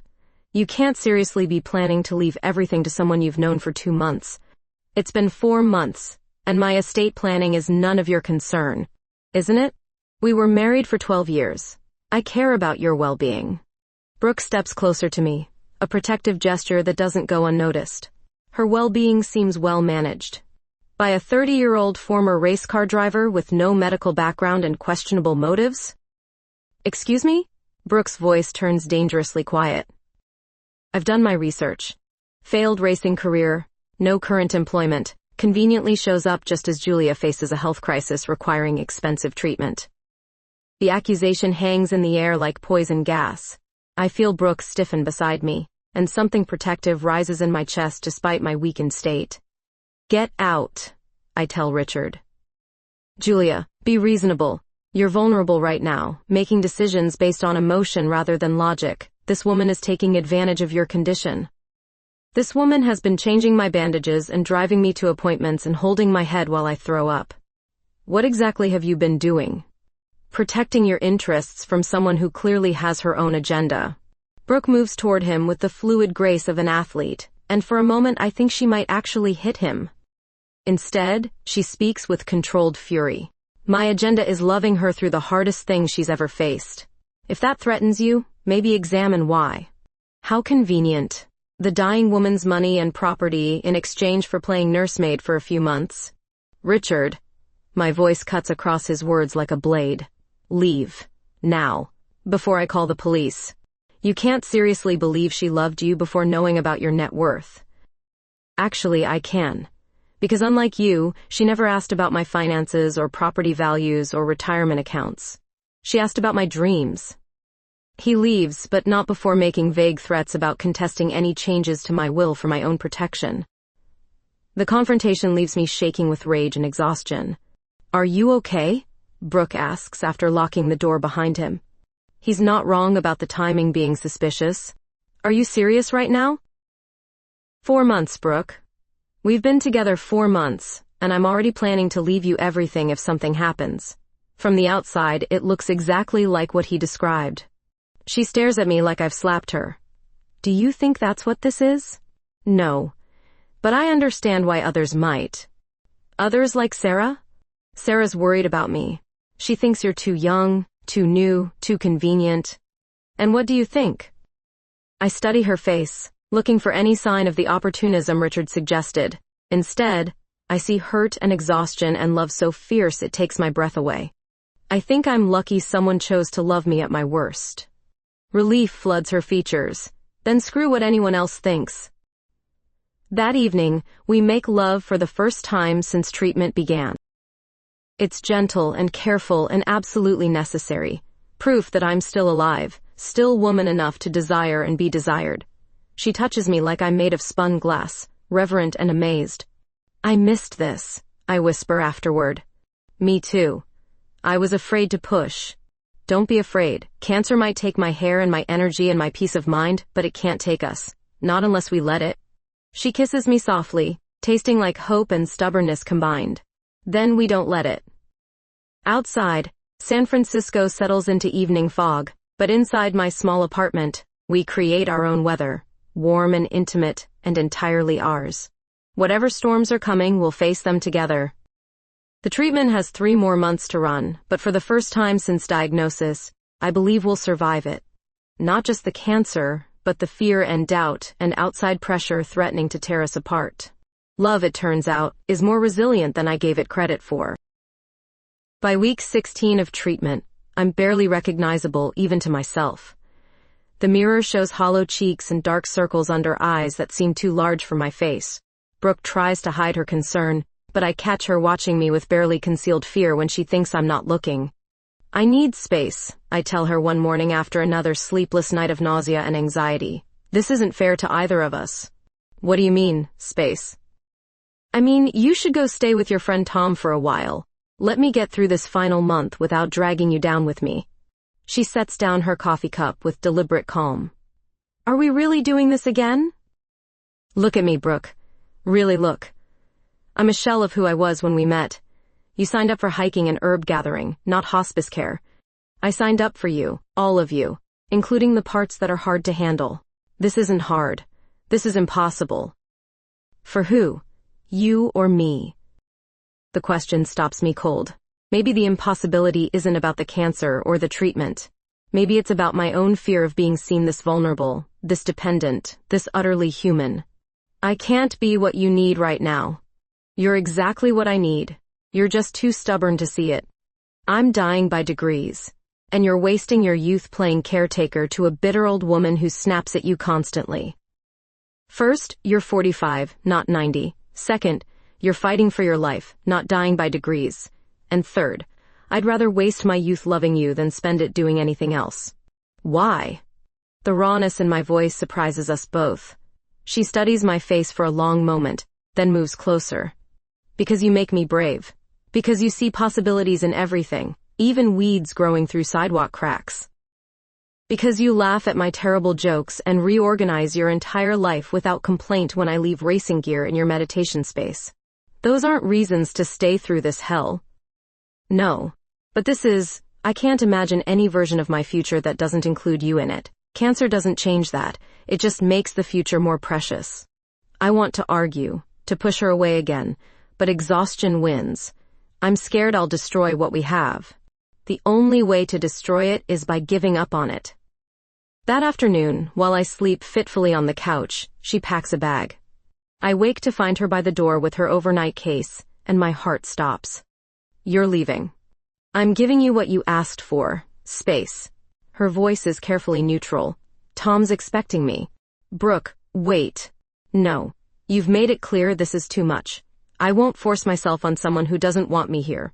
You can't seriously be planning to leave everything to someone you've known for 2 months. It's been 4 months, and my estate planning is none of your concern. Isn't it? We were married for 12 years. I care about your well-being. Brooke steps closer to me, a protective gesture that doesn't go unnoticed. Her well-being seems well managed. By a 30-year-old former race car driver with no medical background and questionable motives? Excuse me? Brooke's voice turns dangerously quiet. I've done my research. Failed racing career, no current employment, conveniently shows up just as Julia faces a health crisis requiring expensive treatment. The accusation hangs in the air like poison gas. I feel Brooke stiffen beside me, and something protective rises in my chest despite my weakened state. Get out, I tell Richard. Julia, be reasonable. You're vulnerable right now, making decisions based on emotion rather than logic. This woman is taking advantage of your condition. This woman has been changing my bandages and driving me to appointments and holding my head while I throw up. What exactly have you been doing? Protecting your interests from someone who clearly has her own agenda. Brooke moves toward him with the fluid grace of an athlete, and for a moment I think she might actually hit him. Instead, she speaks with controlled fury. My agenda is loving her through the hardest thing she's ever faced. If that threatens you, maybe examine why. How convenient. The dying woman's money and property in exchange for playing nursemaid for a few months. Richard. My voice cuts across his words like a blade. Leave. Now. Before I call the police. You can't seriously believe she loved you before knowing about your net worth. Actually, I can. Because unlike you, she never asked about my finances or property values or retirement accounts. She asked about my dreams. He leaves, but not before making vague threats about contesting any changes to my will for my own protection. The confrontation leaves me shaking with rage and exhaustion. Are you okay? Brooke asks after locking the door behind him. He's not wrong about the timing being suspicious. Are you serious right now? 4 months, Brooke. We've been together 4 months, and I'm already planning to leave you everything if something happens. From the outside, it looks exactly like what he described. She stares at me like I've slapped her. Do you think that's what this is? No. But I understand why others might. Others like Sarah? Sarah's worried about me. She thinks you're too young, too new, too convenient. And what do you think? I study her face, looking for any sign of the opportunism Richard suggested. Instead, I see hurt and exhaustion and love so fierce it takes my breath away. I think I'm lucky someone chose to love me at my worst. Relief floods her features. Then screw what anyone else thinks. That evening, we make love for the first time since treatment began. It's gentle and careful and absolutely necessary. Proof that I'm still alive, still woman enough to desire and be desired. She touches me like I'm made of spun glass, reverent and amazed. I missed this, I whisper afterward. Me too. I was afraid to push. Don't be afraid. Cancer might take my hair and my energy and my peace of mind, but it can't take us. Not unless we let it. She kisses me softly, tasting like hope and stubbornness combined. Then we don't let it. Outside, San Francisco settles into evening fog, but inside my small apartment, we create our own weather, warm and intimate and entirely ours. Whatever storms are coming, we'll face them together. The treatment has 3 more months to run, but for the first time since diagnosis, I believe we'll survive it. Not just the cancer, but the fear and doubt and outside pressure threatening to tear us apart. Love, it turns out, is more resilient than I gave it credit for. By week 16 of treatment, I'm barely recognizable even to myself. The mirror shows hollow cheeks and dark circles under eyes that seem too large for my face. Brooke tries to hide her concern, but I catch her watching me with barely concealed fear when she thinks I'm not looking. I need space, I tell her one morning after another sleepless night of nausea and anxiety. This isn't fair to either of us. What do you mean, space? I mean, you should go stay with your friend Tom for a while. Let me get through this final month without dragging you down with me. She sets down her coffee cup with deliberate calm. Are we really doing this again? Look at me, Brooke. Really look. I'm a shell of who I was when we met. You signed up for hiking and herb gathering, not hospice care. I signed up for you, all of you, including the parts that are hard to handle. This isn't hard. This is impossible. For who? You or me? The question stops me cold. Maybe the impossibility isn't about the cancer or the treatment. Maybe it's about my own fear of being seen this vulnerable, this dependent, this utterly human. I can't be what you need right now. You're exactly what I need. You're just too stubborn to see it. I'm dying by degrees, and you're wasting your youth playing caretaker to a bitter old woman who snaps at you constantly. First, you're 45, not 90. Second, you're fighting for your life, not dying by degrees. And third, I'd rather waste my youth loving you than spend it doing anything else. Why? The rawness in my voice surprises us both. She studies my face for a long moment, then moves closer. Because you make me brave. Because you see possibilities in everything, even weeds growing through sidewalk cracks. Because you laugh at my terrible jokes and reorganize your entire life without complaint when I leave racing gear in your meditation space. Those aren't reasons to stay through this hell. No. But this is, I can't imagine any version of my future that doesn't include you in it. Cancer doesn't change that. It just makes the future more precious. I want to argue, to push her away again, but exhaustion wins. I'm scared I'll destroy what we have. The only way to destroy it is by giving up on it. That afternoon, while I sleep fitfully on the couch, she packs a bag. I wake to find her by the door with her overnight case, and my heart stops. You're leaving. I'm giving you what you asked for, space. Her voice is carefully neutral. Tom's expecting me. Brooke, wait. No. You've made it clear this is too much. I won't force myself on someone who doesn't want me here.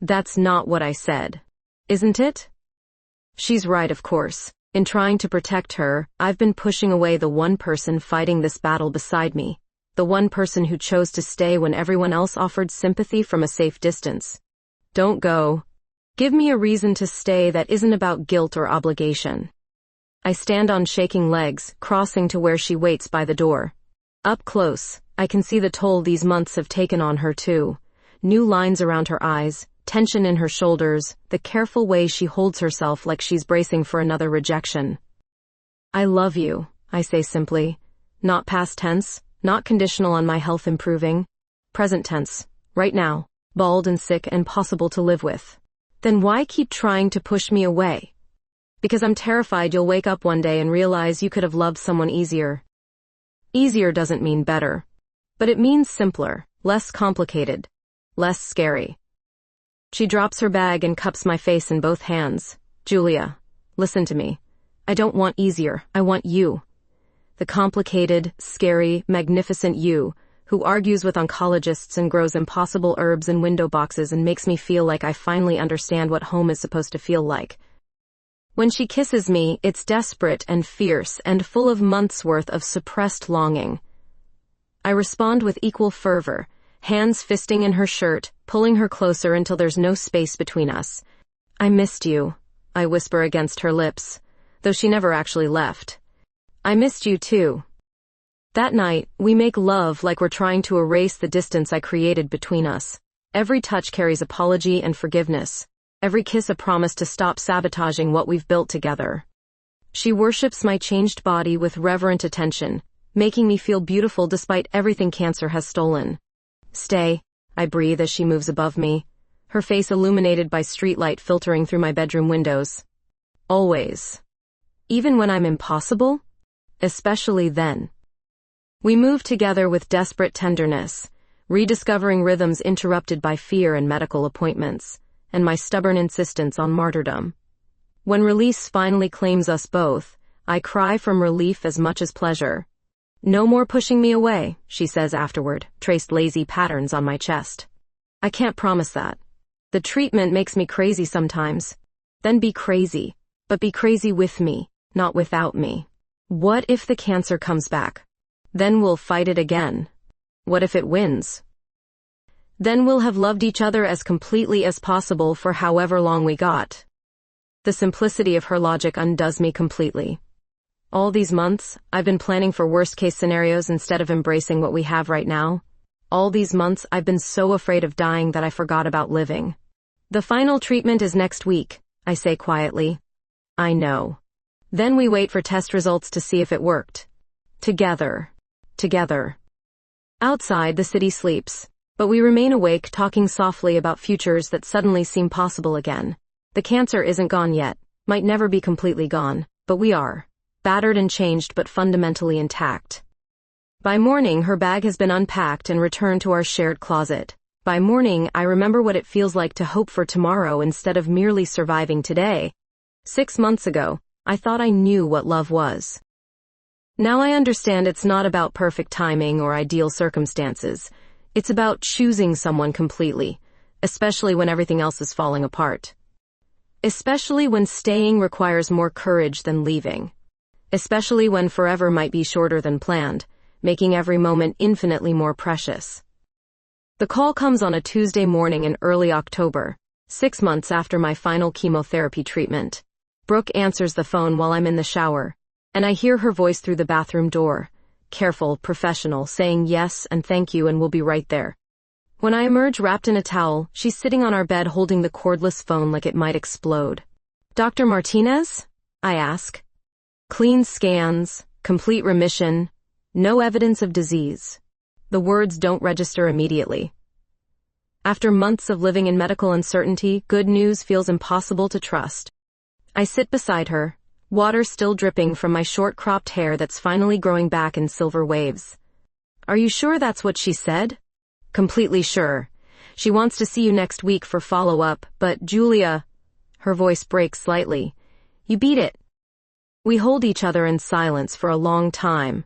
That's not what I said. Isn't it? She's right, of course. In trying to protect her, I've been pushing away the one person fighting this battle beside me. The one person who chose to stay when everyone else offered sympathy from a safe distance. Don't go. Give me a reason to stay that isn't about guilt or obligation. I stand on shaking legs, crossing to where she waits by the door. Up close, I can see the toll these months have taken on her too. New lines around her eyes, tension in her shoulders, the careful way she holds herself like she's bracing for another rejection. I love you, I say simply. Not past tense, not conditional on my health improving. Present tense, right now, bald and sick and possible to live with. Then why keep trying to push me away? Because I'm terrified you'll wake up one day and realize you could have loved someone easier. Easier doesn't mean better, but it means simpler, less complicated, less scary. She drops her bag and cups my face in both hands. Julia, listen to me. I don't want easier, I want you. The complicated, scary, magnificent you, who argues with oncologists and grows impossible herbs in window boxes and makes me feel like I finally understand what home is supposed to feel like. When she kisses me, it's desperate and fierce and full of months' worth of suppressed longing. I respond with equal fervor, hands fisting in her shirt, pulling her closer until there's no space between us. I missed you, I whisper against her lips, though she never actually left. I missed you too. That night, we make love like we're trying to erase the distance I created between us. Every touch carries apology and forgiveness. Every kiss a promise to stop sabotaging what we've built together. She worships my changed body with reverent attention, making me feel beautiful despite everything cancer has stolen. Stay, I breathe as she moves above me, her face illuminated by streetlight filtering through my bedroom windows. Always. Even when I'm impossible? Especially then. We move together with desperate tenderness, rediscovering rhythms interrupted by fear and medical appointments, and my stubborn insistence on martyrdom. When release finally claims us both, I cry from relief as much as pleasure. No more pushing me away, she says afterward, traced lazy patterns on my chest. I can't promise that. The treatment makes me crazy sometimes. Then be crazy, but be crazy with me, not without me. What if the cancer comes back? Then we'll fight it again. What if it wins? Then we'll have loved each other as completely as possible for however long we got. The simplicity of her logic undoes me completely. All these months, I've been planning for worst-case scenarios instead of embracing what we have right now. All these months, I've been so afraid of dying that I forgot about living. The final treatment is next week, I say quietly. I know. Then we wait for test results to see if it worked. Together. Outside, the city sleeps, but we remain awake, talking softly about futures that suddenly seem possible again. The cancer isn't gone yet, might never be completely gone, but we are. Battered and changed but fundamentally intact. By morning, her bag has been unpacked and returned to our shared closet. By morning, I remember what it feels like to hope for tomorrow instead of merely surviving today. 6 months ago, I thought I knew what love was. Now I understand it's not about perfect timing or ideal circumstances. It's about choosing someone completely, especially when everything else is falling apart. Especially when staying requires more courage than leaving. Especially when forever might be shorter than planned, making every moment infinitely more precious. The call comes on a Tuesday morning in early October, 6 months after my final chemotherapy treatment. Brooke answers the phone while I'm in the shower, and I hear her voice through the bathroom door, careful, professional, saying yes and thank you and we'll be right there. When I emerge wrapped in a towel, she's sitting on our bed holding the cordless phone like it might explode. Dr. Martinez? I ask. Clean scans, complete remission, no evidence of disease. The words don't register immediately. After months of living in medical uncertainty, good news feels impossible to trust. I sit beside her, water still dripping from my short-cropped hair that's finally growing back in silver waves. Are you sure that's what she said? Completely sure. She wants to see you next week for follow-up, but Julia, her voice breaks slightly. You beat it. We hold each other in silence for a long time,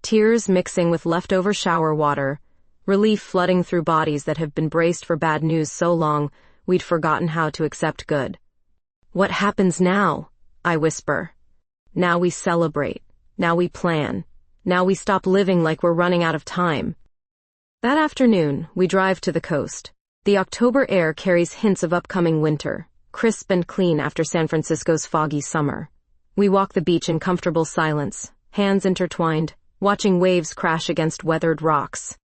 tears mixing with leftover shower water, relief flooding through bodies that have been braced for bad news so long we'd forgotten how to accept good. What happens now? I whisper. Now we celebrate. Now we plan. Now we stop living like we're running out of time. That afternoon, we drive to the coast. The October air carries hints of upcoming winter, crisp and clean after San Francisco's foggy summer. We walk the beach in comfortable silence, hands intertwined, watching waves crash against weathered rocks.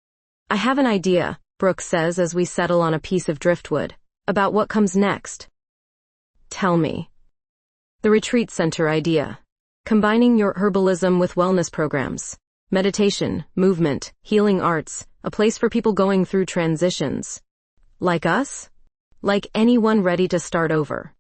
I have an idea, Brooke says as we settle on a piece of driftwood, about what comes next. Tell me. The retreat center idea. Combining your herbalism with wellness programs. Meditation, movement, healing arts, a place for people going through transitions. Like us? Like anyone ready to start over.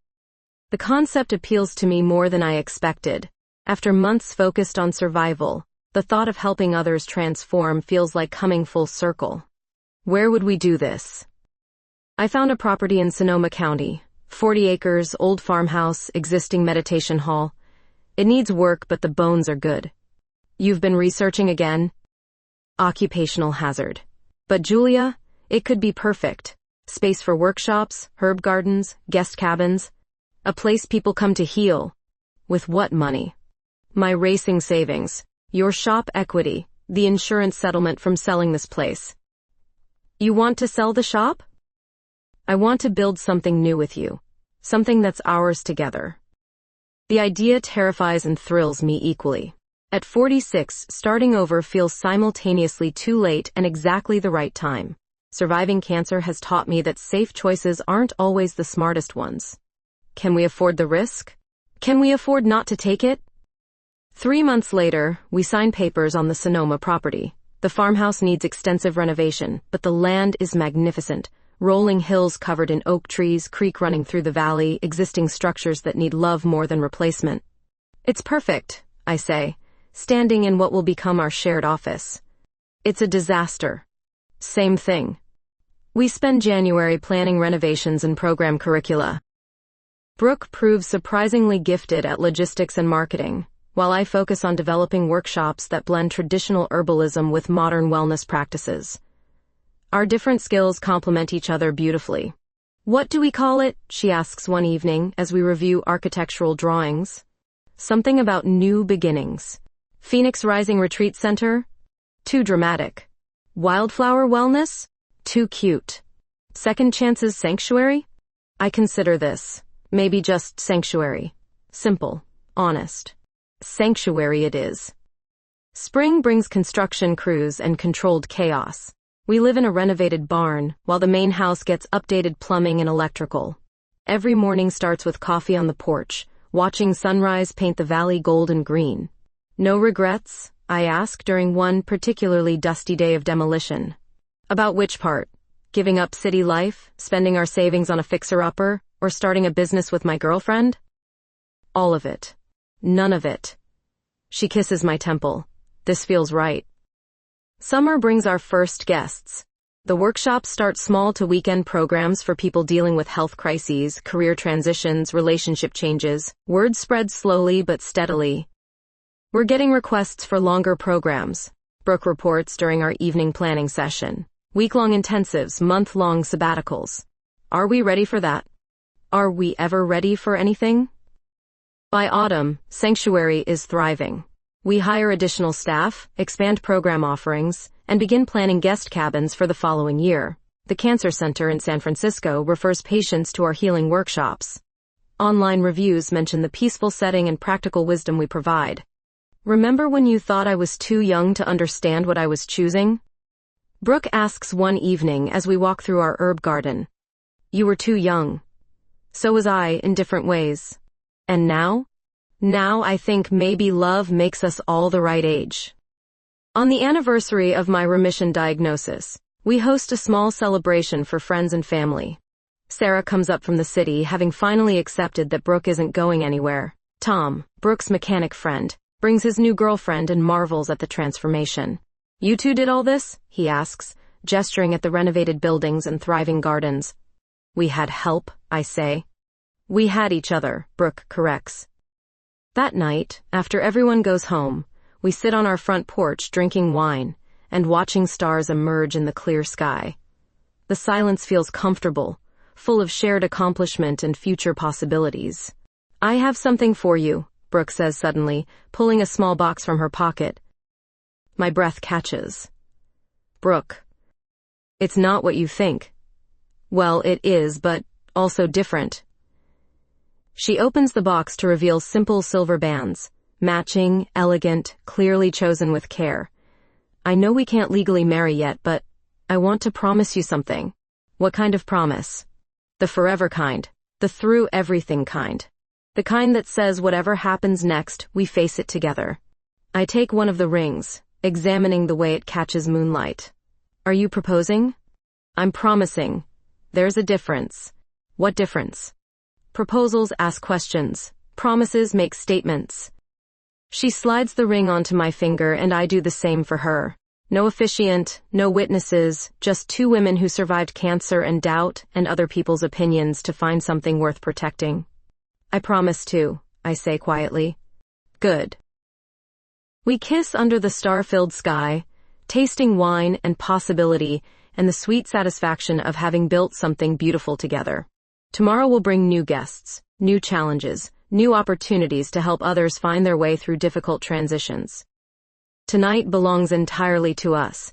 The concept appeals to me more than I expected. After months focused on survival, the thought of helping others transform feels like coming full circle. Where would we do this? I found a property in Sonoma County, 40 acres, old farmhouse, existing meditation hall. It needs work, but the bones are good. You've been researching again? Occupational hazard. But Julia, it could be perfect. Space for workshops, herb gardens, guest cabins. A place people come to heal. With what money? My racing savings, your shop equity, the insurance settlement from selling this place. You want to sell the shop? I want to build something new with you. Something that's ours together. The idea terrifies and thrills me equally. At 46, starting over feels simultaneously too late and exactly the right time. Surviving cancer has taught me that safe choices aren't always the smartest ones. Can we afford the risk? Can we afford not to take it? 3 months later, we sign papers on the Sonoma property. The farmhouse needs extensive renovation, but the land is magnificent. Rolling hills covered in oak trees, creek running through the valley, existing structures that need love more than replacement. It's perfect, I say, standing in what will become our shared office. It's a disaster. Same thing. We spend January planning renovations and program curricula. Brooke proves surprisingly gifted at logistics and marketing, while I focus on developing workshops that blend traditional herbalism with modern wellness practices. Our different skills complement each other beautifully. What do we call it? She asks one evening as we review architectural drawings. Something about new beginnings. Phoenix Rising Retreat Center? Too dramatic. Wildflower Wellness? Too cute. Second Chances Sanctuary? I consider this. Maybe just sanctuary. Simple. Honest. Sanctuary it is. Spring brings construction crews and controlled chaos. We live in a renovated barn, while the main house gets updated plumbing and electrical. Every morning starts with coffee on the porch, watching sunrise paint the valley gold and green. No regrets? I ask during one particularly dusty day of demolition. About which part? Giving up city life, spending our savings on a fixer-upper, or starting a business with my girlfriend? All of it. None of it. She kisses my temple. This feels right. Summer brings our first guests. The workshops start small to weekend programs for people dealing with health crises, career transitions, relationship changes. Word spreads slowly but steadily. We're getting requests for longer programs. Brooke reports during our evening planning session. Week-long intensives, month-long sabbaticals. Are we ready for that? Are we ever ready for anything? By autumn, Sanctuary is thriving. We hire additional staff, expand program offerings, and begin planning guest cabins for the following year. The Cancer Center in San Francisco refers patients to our healing workshops. Online reviews mention the peaceful setting and practical wisdom we provide. Remember when you thought I was too young to understand what I was choosing? Brooke asks one evening as we walk through our herb garden. You were too young. So was I, in different ways. And now? Now I think maybe love makes us all the right age. On the anniversary of my remission diagnosis, we host a small celebration for friends and family. Sarah comes up from the city, having finally accepted that Brooke isn't going anywhere. Tom, Brooke's mechanic friend, brings his new girlfriend and marvels at the transformation. You two did all this? He asks, gesturing at the renovated buildings and thriving gardens. We had help, I say. We had each other, Brooke corrects. That night, after everyone goes home, we sit on our front porch drinking wine and watching stars emerge in the clear sky. The silence feels comfortable, full of shared accomplishment and future possibilities. I have something for you, Brooke says suddenly, pulling a small box from her pocket. My breath catches. Brooke. It's not what you think. Well, it is, but also different. She opens the box to reveal simple silver bands, matching, elegant, clearly chosen with care. I know we can't legally marry yet, but I want to promise you something. What kind of promise? The forever kind. The through everything kind. The kind that says whatever happens next, we face it together. I take one of the rings, examining the way it catches moonlight. Are you proposing? I'm promising. There's a difference. What difference? Proposals ask questions. Promises make statements. She slides the ring onto my finger and I do the same for her. No officiant, no witnesses, just two women who survived cancer and doubt and other people's opinions to find something worth protecting. I promise to, I say quietly. Good. We kiss under the star-filled sky, tasting wine and possibility and the sweet satisfaction of having built something beautiful together. Tomorrow will bring new guests, new challenges, new opportunities to help others find their way through difficult transitions. Tonight belongs entirely to us.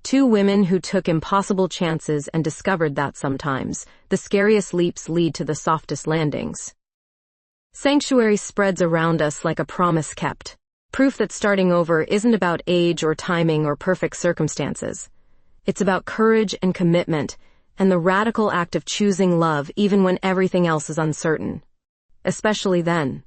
Two women who took impossible chances and discovered that sometimes the scariest leaps lead to the softest landings. Sanctuary spreads around us like a promise kept. Proof that starting over isn't about age or timing or perfect circumstances. It's about courage and commitment and the radical act of choosing love even when everything else is uncertain. Especially then.